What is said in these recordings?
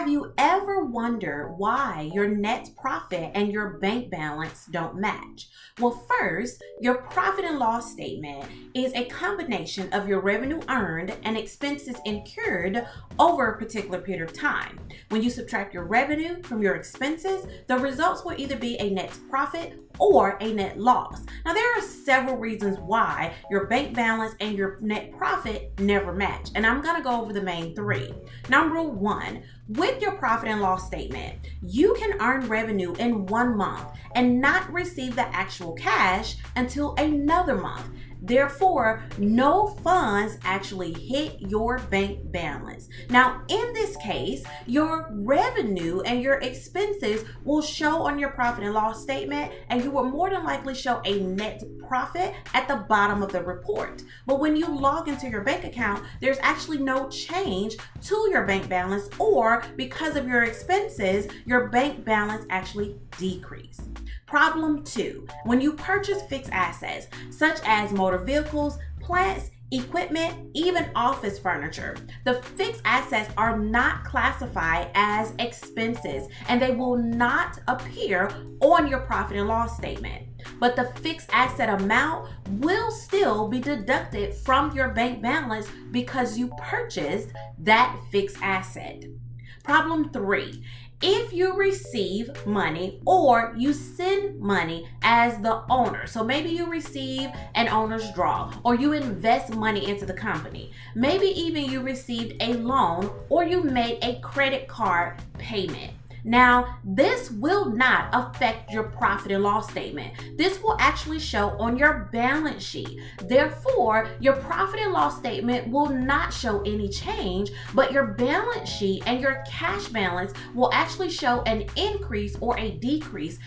Have you ever wondered why your net profit and your bank balance don't match? Well, first, your profit and loss statement is a combination of your revenue earned and expenses incurred over a particular period of time. When you subtract your revenue from your expenses, the results will either be a net profit or a net loss. Now, there are several reasons why your bank balance and your net profit never match, and I'm going to go over the main three. Number one, with your profit and loss statement, you can earn revenue in 1 month and not receive the actual cash until another month. Therefore, no funds actually hit your bank balance. Now, in this case, your revenue and your expenses will show on your profit and loss statement, and you will more than likely show a net profit at the bottom of the report. But when you log into your bank account, there's actually no change to your bank balance, or because of your expenses, your bank balance actually decreased. Problem 2, when you purchase fixed assets such as motor vehicles, plants, equipment, even office furniture, the fixed assets are not classified as expenses and they will not appear on your profit and loss statement. But the fixed asset amount will still be deducted from your bank balance because you purchased that fixed asset. Problem 3, if you receive money or you send money as the owner, so maybe you receive an owner's draw or you invest money into the company, maybe even you received a loan or you made a credit card payment. Now, this will not affect your profit and loss statement. This will actually show on your balance sheet. Therefore, your profit and loss statement will not show any change, but your balance sheet and your cash balance will actually show an increase or a decrease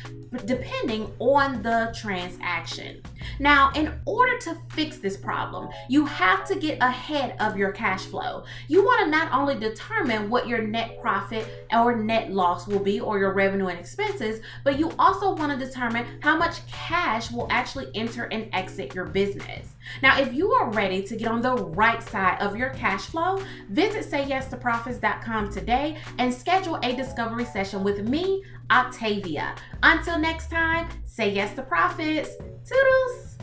depending on the transaction. Now, in order to fix this problem, you have to get ahead of your cash flow. You want to not only determine what your net profit or net loss will be, or your revenue and expenses, but you also want to determine how much cash will actually enter and exit your business. Now, if you are ready to get on the right side of your cash flow, visit SayYesToProfits.com today and schedule a discovery session with me, Octavia. Until next time, say yes to profits. Toodles!